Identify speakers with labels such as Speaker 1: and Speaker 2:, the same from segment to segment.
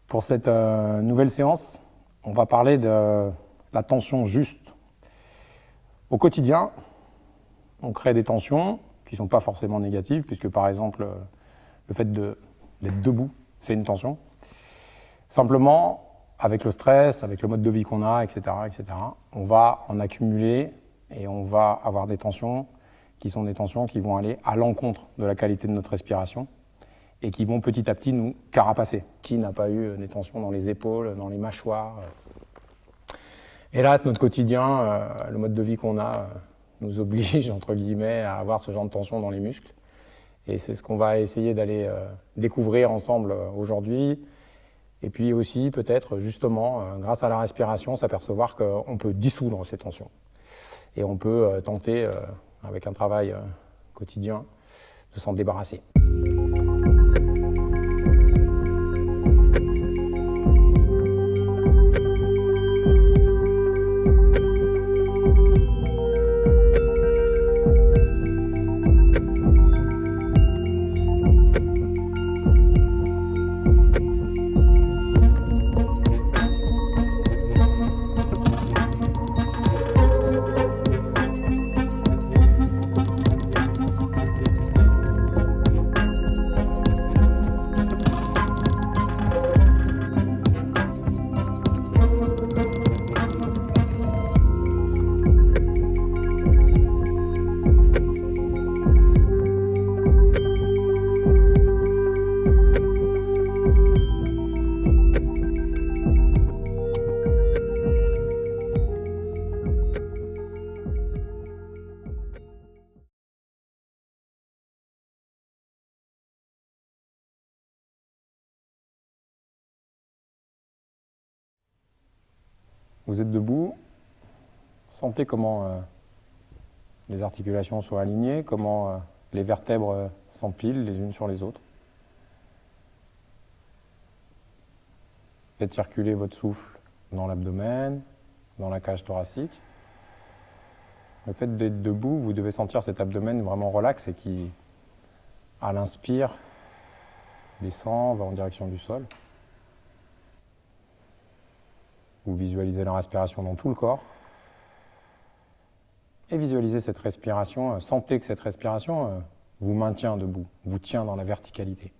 Speaker 1: Pour cette nouvelle séance, on va parler de la tension juste. Au quotidien, on crée des tensions qui ne sont pas forcément négatives, puisque par exemple, le fait d'être debout, c'est une tension. Simplement, avec le stress, avec le mode de vie qu'on a, etc., on va en accumuler et on va avoir des tensions qui sont des tensions qui vont aller à l'encontre de la qualité de notre respiration et qui vont petit à petit nous carapacer. Qui n'a pas eu des tensions dans les épaules, dans les mâchoires? Hélas, notre quotidien, le mode de vie qu'on a, nous oblige, entre guillemets, à avoir ce genre de tension dans les muscles. Et c'est ce qu'on va essayer d'aller découvrir ensemble aujourd'hui. Et puis aussi, peut-être, justement, grâce à la respiration, s'apercevoir qu'on peut dissoudre ces tensions. Et on peut tenter, avec un travail quotidien, de s'en débarrasser. Vous êtes debout, sentez comment les articulations sont alignées, comment les vertèbres s'empilent les unes sur les autres. Faites circuler votre souffle dans l'abdomen, dans la cage thoracique. Le fait d'être debout, vous devez sentir cet abdomen vraiment relax et qui, à l'inspire, descend, va en direction du sol. Vous visualisez la respiration dans tout le corps. Et visualisez cette respiration, sentez que cette respiration vous maintient debout, vous tient dans la verticalité.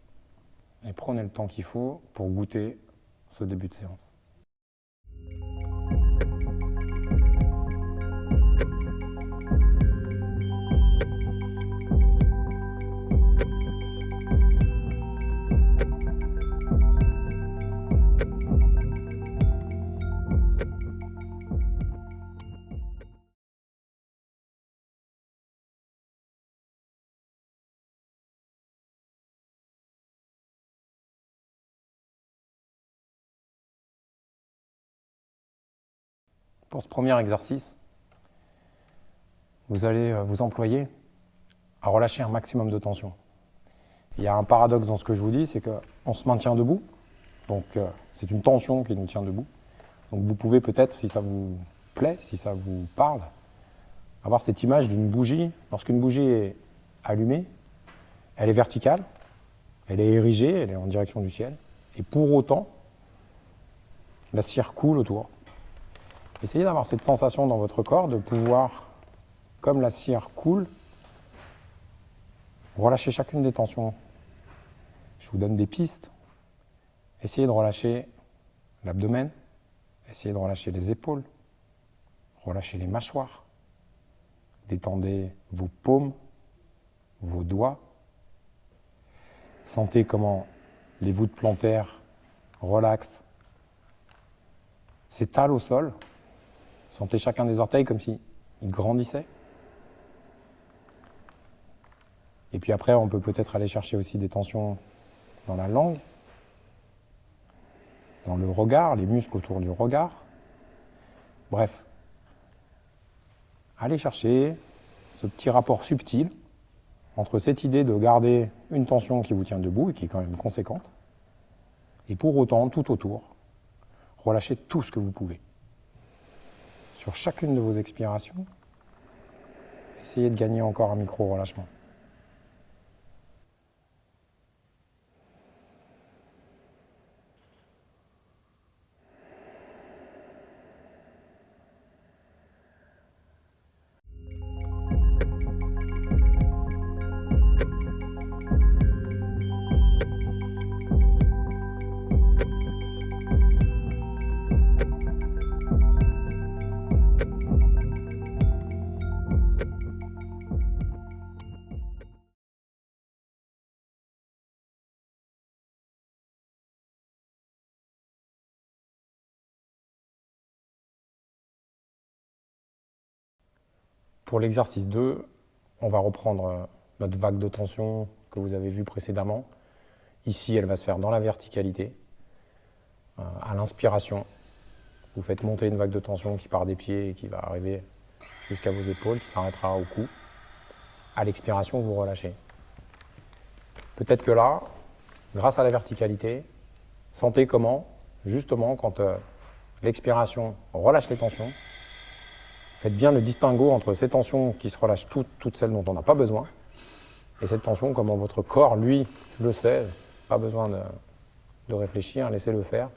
Speaker 1: Et prenez le temps qu'il faut pour goûter ce début de séance. Pour ce premier exercice, vous allez vous employer à relâcher un maximum de tension. Il y a un paradoxe dans ce que je vous dis, c'est qu'on se maintient debout, donc c'est une tension qui nous tient debout. Donc vous pouvez peut-être, si ça vous plaît, si ça vous parle, avoir cette image d'une bougie. Lorsqu'une bougie est allumée, elle est verticale, elle est érigée, elle est en direction du ciel, et pour autant, la cire coule autour. Essayez d'avoir cette sensation dans votre corps de pouvoir, comme la cire coule, relâcher chacune des tensions. Je vous donne des pistes. Essayez de relâcher l'abdomen, essayez de relâcher les épaules, relâchez les mâchoires, détendez vos paumes, vos doigts. Sentez comment les voûtes plantaires relaxent, s'étalent au sol. Sentez chacun des orteils comme s'ils grandissaient. Et puis après, on peut peut-être aller chercher aussi des tensions dans la langue, dans le regard, les muscles autour du regard. Bref, allez chercher ce petit rapport subtil entre cette idée de garder une tension qui vous tient debout et qui est quand même conséquente, et pour autant, tout autour, relâchez tout ce que vous pouvez. Sur chacune de vos expirations, essayez de gagner encore un micro-relâchement. Pour l'exercice 2, on va reprendre notre vague de tension que vous avez vue précédemment. Ici, elle va se faire dans la verticalité. À l'inspiration, vous faites monter une vague de tension qui part des pieds et qui va arriver jusqu'à vos épaules, qui s'arrêtera au cou. À l'expiration, vous relâchez. Peut-être que là, grâce à la verticalité, sentez comment, justement, quand l'expiration relâche les tensions, faites bien le distinguo entre ces tensions qui se relâchent toutes celles dont on n'a pas besoin, et cette tension, comment votre corps, lui, le sait, pas besoin de réfléchir, laissez-le faire,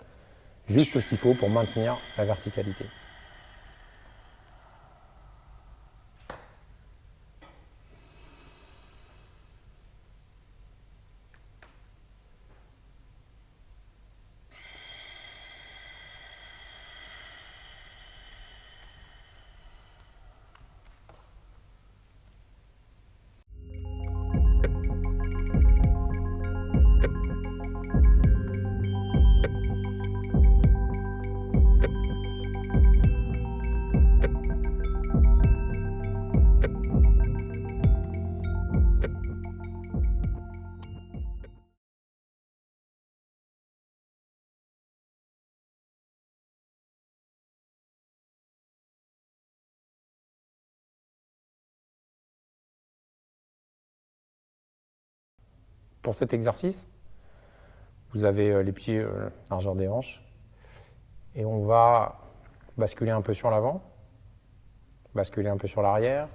Speaker 1: juste ce qu'il faut pour maintenir la verticalité. Pour cet exercice, vous avez les pieds largeur des hanches et on va basculer un peu sur l'avant, basculer un peu sur l'arrière,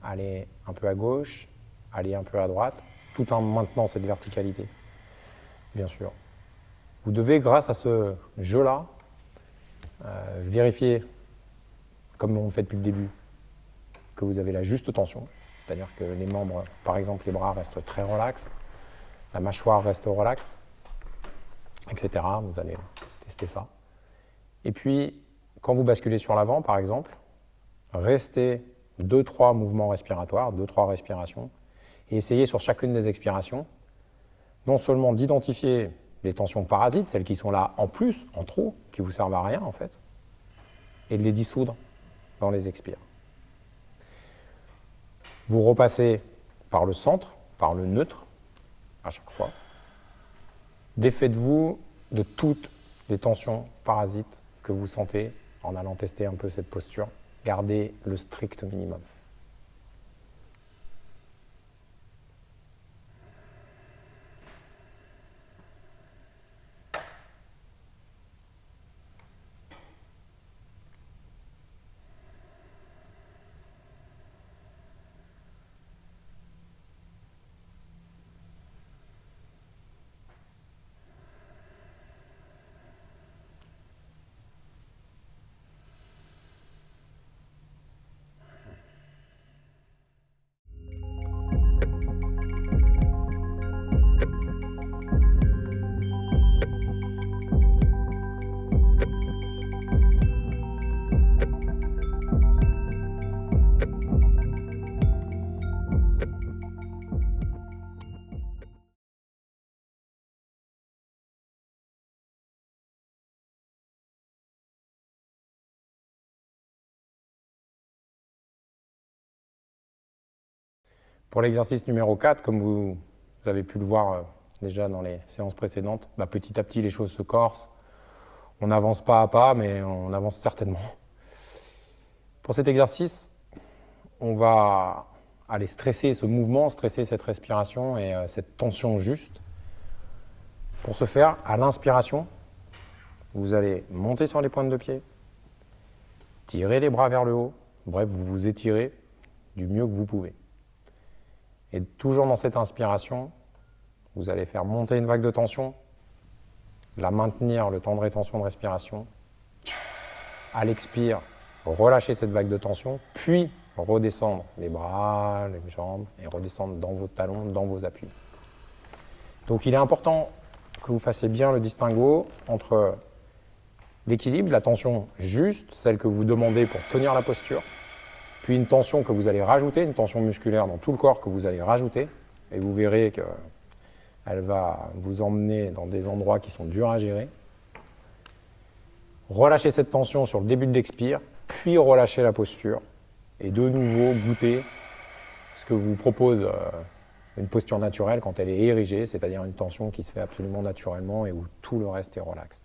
Speaker 1: aller un peu à gauche, aller un peu à droite, tout en maintenant cette verticalité, bien sûr. Vous devez, grâce à ce jeu-là, vérifier, comme on le fait depuis le début, que vous avez la juste tension, c'est-à-dire que les membres, par exemple les bras restent très relax, la mâchoire reste relaxe, etc. Vous allez tester ça. Et puis, quand vous basculez sur l'avant, par exemple, restez 2-3 mouvements respiratoires, 2-3 respirations, et essayez sur chacune des expirations, non seulement d'identifier les tensions parasites, celles qui sont là en plus, en trop, qui ne vous servent à rien en fait, et de les dissoudre dans les expires. Vous repassez par le centre, par le neutre, à chaque fois. Défaites-vous de toutes les tensions parasites que vous sentez en allant tester un peu cette posture. Gardez le strict minimum. Pour l'exercice numéro 4, comme vous avez pu le voir déjà dans les séances précédentes, petit à petit les choses se corsent. On avance pas à pas, mais on avance certainement. Pour cet exercice, on va aller stresser ce mouvement, stresser cette respiration et cette tension juste. Pour ce faire, à l'inspiration, vous allez monter sur les pointes de pied, tirer les bras vers le haut, bref, vous vous étirez du mieux que vous pouvez. Et toujours dans cette inspiration, vous allez faire monter une vague de tension, la maintenir le temps de rétention de respiration. À l'expire, relâchez cette vague de tension, puis redescendre les bras, les jambes, et redescendre dans vos talons, dans vos appuis. Donc il est important que vous fassiez bien le distinguo entre l'équilibre, la tension juste, celle que vous demandez pour tenir la posture, puis une tension que vous allez rajouter, une tension musculaire dans tout le corps que vous allez rajouter, et vous verrez qu'elle va vous emmener dans des endroits qui sont durs à gérer. Relâchez cette tension sur le début de l'expire, puis relâchez la posture et de nouveau goûter ce que vous propose une posture naturelle quand elle est érigée, c'est-à-dire une tension qui se fait absolument naturellement et où tout le reste est relax.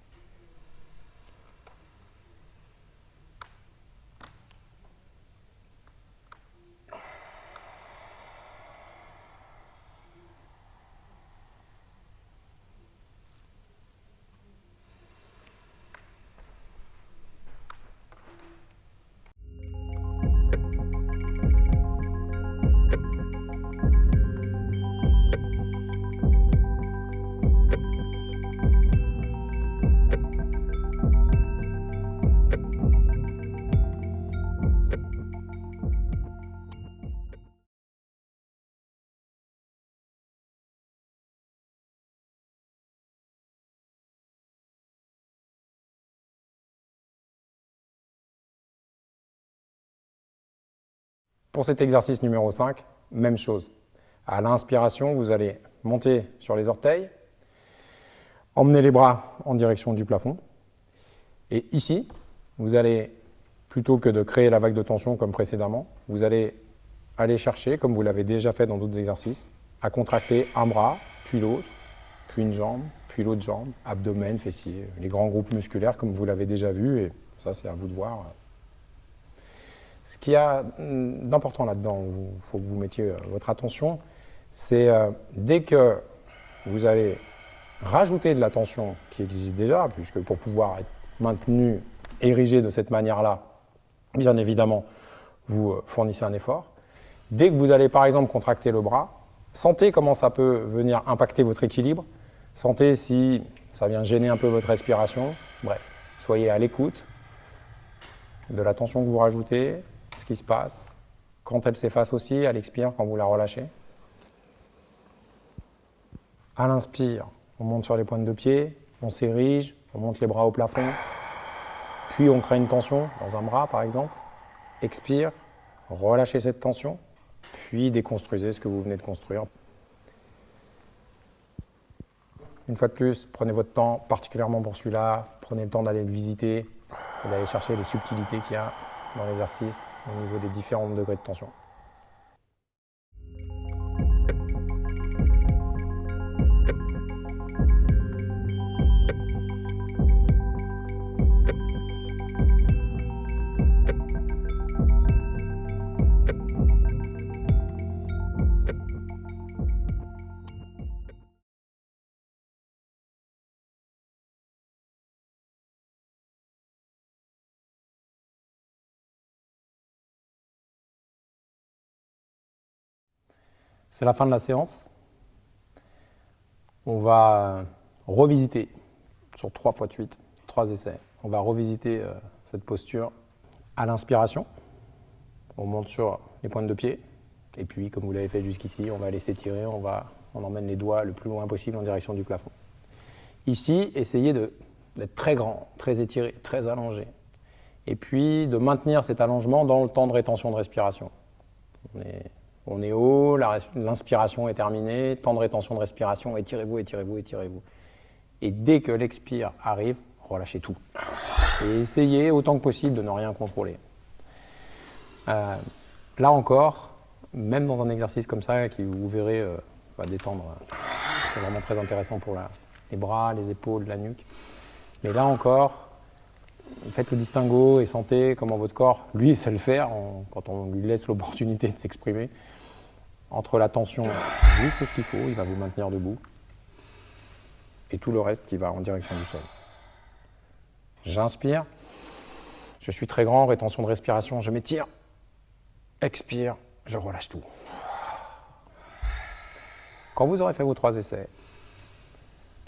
Speaker 1: Pour cet exercice numéro 5, même chose. À l'inspiration, vous allez monter sur les orteils, emmener les bras en direction du plafond. Et ici, vous allez, plutôt que de créer la vague de tension comme précédemment, vous allez aller chercher, comme vous l'avez déjà fait dans d'autres exercices, à contracter un bras, puis l'autre, puis une jambe, puis l'autre jambe, abdomen, fessier, les grands groupes musculaires comme vous l'avez déjà vu, et ça c'est à vous de voir. Ce qu'il y a d'important là-dedans, il faut que vous mettiez votre attention, c'est dès que vous allez rajouter de la tension qui existe déjà, puisque pour pouvoir être maintenu, érigé de cette manière-là, bien évidemment, vous fournissez un effort. Dès que vous allez par exemple contracter le bras, sentez comment ça peut venir impacter votre équilibre, sentez si ça vient gêner un peu votre respiration, bref, soyez à l'écoute de la tension que vous rajoutez, ce qui se passe, quand elle s'efface aussi, elle expire quand vous la relâchez. À l'inspire, on monte sur les pointes de pied, on s'érige, on monte les bras au plafond, puis on crée une tension dans un bras par exemple. Expire, relâchez cette tension, puis déconstruisez ce que vous venez de construire. Une fois de plus, prenez votre temps, particulièrement pour celui-là, prenez le temps d'aller le visiter et d'aller chercher les subtilités qu'il y a dans l'exercice au niveau des différents degrés de tension. C'est la fin de la séance. On va revisiter sur 3 fois de suite, 3 essais. On va revisiter cette posture à l'inspiration. On monte sur les pointes de pied. Et puis, comme vous l'avez fait jusqu'ici, on va aller s'étirer. On emmène les doigts le plus loin possible en direction du plafond. Ici, essayez d'être très grand, très étiré, très allongé. Et puis, de maintenir cet allongement dans le temps de rétention de respiration. On est haut, l'inspiration est terminée, temps de rétention de respiration, étirez-vous, étirez-vous, étirez-vous. Et dès que l'expire arrive, relâchez tout. Et essayez autant que possible de ne rien contrôler. Là encore, même dans un exercice comme ça, qui vous verrez va détendre, c'est vraiment très intéressant pour les bras, les épaules, la nuque. Mais là encore, faites le distinguo et sentez comment votre corps, lui, sait le faire quand on lui laisse l'opportunité de s'exprimer. Entre la tension, juste tout ce qu'il faut, il va vous maintenir debout, et tout le reste qui va en direction du sol. J'inspire, je suis très grand, rétention de respiration, je m'étire, expire, je relâche tout. Quand vous aurez fait vos 3 essais,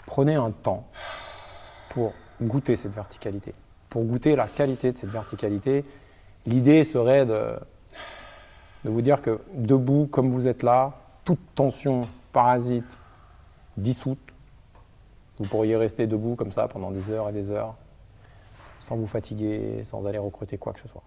Speaker 1: prenez un temps pour goûter cette verticalité. Pour goûter la qualité de cette verticalité, l'idée serait de vous dire que debout, comme vous êtes là, toute tension parasite dissoute, vous pourriez rester debout comme ça pendant des heures et des heures, sans vous fatiguer, sans aller recruter quoi que ce soit.